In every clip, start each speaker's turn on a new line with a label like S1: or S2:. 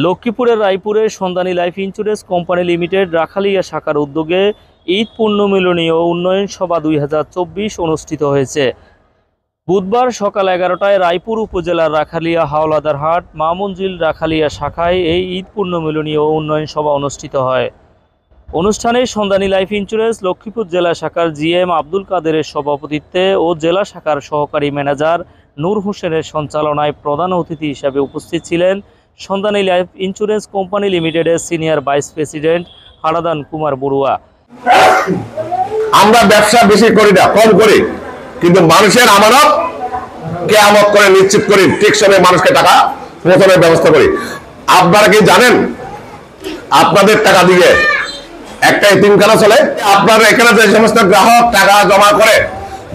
S1: লক্ষ্মীপুরের রায়পুরের সন্ধানী life insurance company limited রাখালিয়া শাখার উদ্যোগে ঈদ পূর্ণ মিলনী ও উন্নয়ন সভা 2024 অনুষ্ঠিত হয়েছে। বুধবার সকাল 11টায় রায়পুর উপজেলার রাখালিয়া হাওলাদার হাট মামুনজিল রাখালিয়া শাখায় এই ঈদ পূর্ণ মিলনী ও উন্নয়ন সভা অনুষ্ঠিত হয়। অনুষ্ঠানে সন্ধানী লাইফ ইন্স্যুরেন্স লক্ষ্মীপুর জেলা শাখার জিএম আব্দুল কাদেরের সভাপতিত্বে ও জেলা শাখার সহকারী ম্যানেজার নূর হোসেনের সঞ্চালনায় প্রধান অতিথি হিসাবে উপস্থিত ছিলেন সন্ধানী লাইফ ইন্স্যুরেন্স কোম্পানি লিমিটেডের senior vice president Haradhan Kumar Barua.
S2: আমরা ব্যবসা বেশি করি না, কম করি, কিন্তু মানুষের আমানত কেয়ামত করে নিশ্চিত করি, ঠিক সময়ে মানুষকে টাকা পৌঁছানোর ব্যবস্থা করি। আপনারা কি জানেন আপনাদের টাকা দিয়ে একটা এতিমখানা চলে? আপনারা এখানে যে সমস্ত গ্রাহক টাকা জমা করে,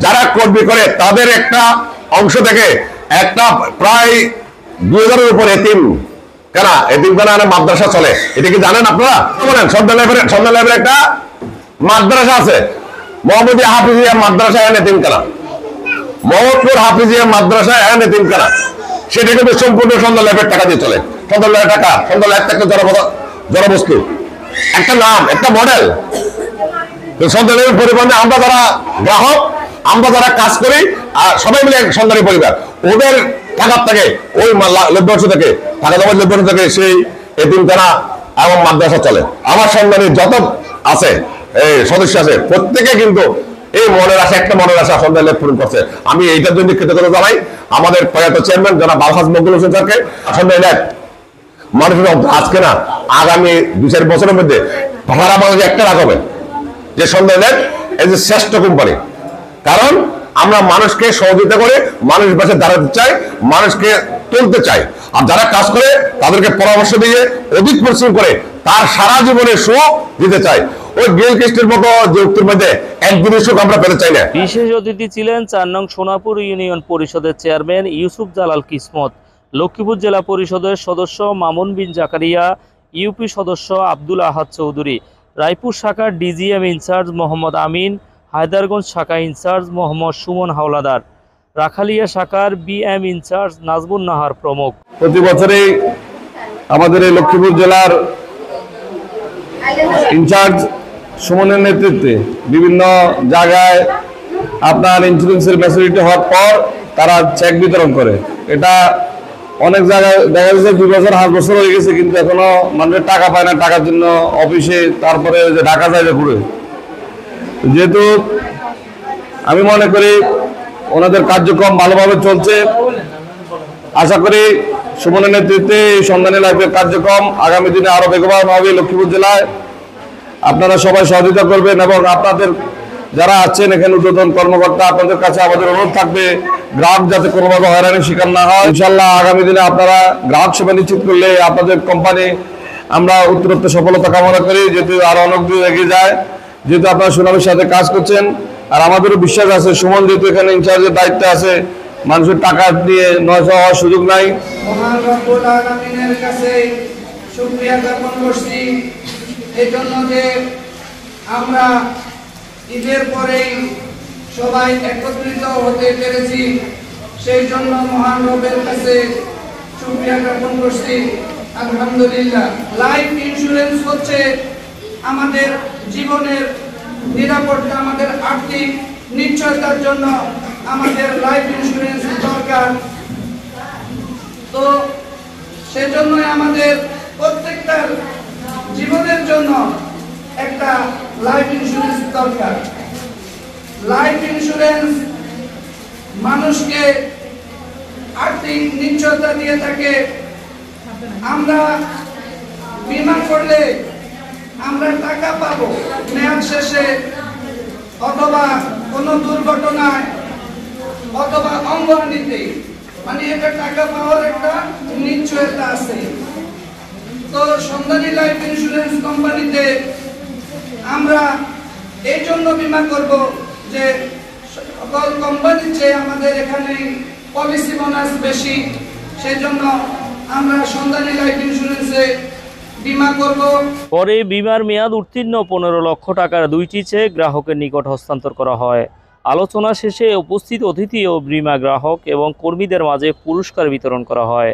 S2: যারা কর্মী করে, তাদের একটা অংশ থেকে একটা প্রায় 2000-এর উপর এতিমখানা মাদ্রাসা চলে। এটা কি জানেন আপনারা? বলেন, সন্ধ্যা লেভেলের একটা মাদ্রাসা আছে, মোহাম্মদিয়া হাফিজিয়া মাদ্রাসা এতিমখানা, মোহাম্মদপুর হাফিজিয়া মাদ্রাসা এতিমখানা। সেটা কিন্তু সম্পূর্ণ সন্ধ্যা লেভেলের টাকা দিয়ে চলে। সন্ধ্যা লেভেলের টাকা, সন্ধ্যা লেভেল একটা জড়বস্তু, একটা নাম, একটা মডেল। সন্ধ্যা লেভেল পরিবহনে আমরা যারা গ্রাহক, আমরা যারা কাজ করি, আর সবাই মিলে সন্ধানী পরিবার, ওদের টাকার থেকে, ওই লভ্যাংশ থেকে, টাকা জমার লভ্যাংশ থেকে সেই এতিমখানা এবং মাদ্রাসা চলে। আমার সন্ধানীর যত আছে সদস্য আছে, প্রত্যেকে কিন্তু এই মনের আশা, একটা মনের আশা সন্ধান পূরণ করছে। আমি এইটার জন্য কৃতজ্ঞতা জানাই আমাদের প্রয়াত চেয়ারম্যান জনাব আলহাজ মকবুল হোসেন স্যারকে। সন্ধান মানুষের আজকে না, আগামী 2-4 বছরের মধ্যে ভাড়া বাংলাদেশে একটা রাখবে যে সন্ধান এই যে শ্রেষ্ঠ কোম্পানি। কারণ আমরা মানুষকে সহযোগিতা করে মানুষের পাশে দাঁড়াতে চাই, মানুষকে তুলতে চাই, আর যারা কাজ করে তাদেরকে পরামর্শ দিয়ে অধিক পরিশ্রম করে তার সারা জীবনের সুখ দিতে চাই। ওই গেল কেস্টের মতো যুক্তির মধ্যে একদিনের সুখ আমরা পেতে চাই না।
S1: বিশেষ অতিথি ছিলেন 4 নং সোনাপুর ইউনিয়ন পরিষদের চেয়ারম্যান ইউসুফ জালাল কিসমত, লক্ষ্মীপুর জেলা পরিষদের সদস্য মামুন বিন জাকারিয়া, ইউপি সদস্য আব্দুল আহাদ চৌধুরী, রায়পুর শাখার ডিজিএম ইনচার্জ মোহাম্মদ আমিন, হায়দারগঞ্জ শাখা ইনচার্জ মোহাম্মদ সুমন হাওলাদার, রাখালিয়া শাখার বিএম ইনচার্জ নাজবুন নাহার প্রমুখ।
S2: প্রতি বছরেই আমাদের এই লক্ষ্মীপুর জেলার ইনচার্জ সুমনের নেতৃত্বে বিভিন্ন জায়গায় আপনার ইন্স্যুরেন্সের ম্যাচুরিটি হওয়ার পর তারা চেক বিতরণ করে। এটা অনেক জায়গায় দেখা যাচ্ছে 2 বছর 8 বছর হয়ে গেছে, কিন্তু এখনো মানুষের টাকা পায় না, টাকার জন্য অফিসে, তারপরে যে ঢাকা যায় ঘুরে। যেহেতু আমি মনে করি ওনাদের কার্যক্রম ভালোভাবে চলছে, আশা করি সুমনের নেতৃত্বে এই সন্ধানী লাইফের কার্যক্রম আগামী দিনে আরো বেগবান হবে লক্ষ্মীপুর জেলায়। আপনারা সবাই সহযোগিতা করবেন এবং আপনাদের যারা আছেন এখানে ঊর্ধ্বতন কর্মকর্তা, আপনাদের কাছে আমাদের অনুরোধ থাকবে গ্রাহক যাতে কোনোভাবে হয়রানির শিকার না হয়। ইনশাল্লাহ আগামী দিনে আপনারা গ্রাহক সেবা নিশ্চিত করলে আপনাদের কোম্পানি আমরা উত্তরোত্তর সফলতা কামনা করি, যেহেতু আরো অনেক দূর এগিয়ে যায়। যেহেতু আপনারা সুনামের সাথে কাজ করছেন, আর আমাদেরও বিশ্বাস আছে সুমন যেহেতু এখানে ইনচার্জের দায়িত্বে আছে, মানুষের টাকা দিয়ে নয়তো হওয়ার সুযোগ নাই।
S3: মহান রব্বুল আলামিনের কাছে শুকরিয়া জ্ঞাপন করছি এই জন্য যে আমরা ঈদের পরেই সবাই একত্রিত হতে পেরেছি, সেই জন্য মহান রবের কাছে শুকরিয়া জ্ঞাপন করছি। আলহামদুলিল্লাহ। লাইফ ইন্স্যুরেন্স হচ্ছে আমাদের জীবনের নিরাপত্তা, আমাদের আর্থিক নিশ্চয়তার জন্য আমাদের লাইফ ইন্স্যুরেন্স দরকার। তো সেজন্যই আমাদের প্রত্যেকটার জীবনের জন্য একটা লাইফ ইন্স্যুরেন্স দরকার। লাইফ ইন্স্যুরেন্স মানুষকে আর্থিক নিশ্চয়তা দিয়ে থাকে। আমরা বীমা করলে আমরা টাকা পাবো মেয়াদ শেষে, অথবা কোনো দুর্ঘটনায়, অথবা অঙ্গহানিতে, মানে এটা টাকা পাওয়ার একটা নিশ্চয়তা আছে। তো সন্ধানী লাইফ ইন্স্যুরেন্স কোম্পানিতে আমরা এই জন্য বীমা করব যে সকল কোম্পানির চেয়ে আমাদের এখানে পলিসি বোনাস বেশি, সেজন্য আমরা সন্ধানী লাইফ ইন্স্যুরেন্সে বীমা করব।
S1: পরে বীমার মেয়াদ উত্তীর্ণ 15 লক্ষ টাকার 2টি চেক গ্রাহকের নিকট হস্তান্তর করা হয়। আলোচনা শেষে উপস্থিত অতিথি ও বীমা গ্রাহক এবং কর্মীদের মাঝে পুরস্কার বিতরণ করা হয়।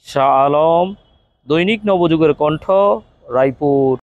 S1: শাহ আলম, দৈনিক নবযুগের কণ্ঠ, রায়পুর।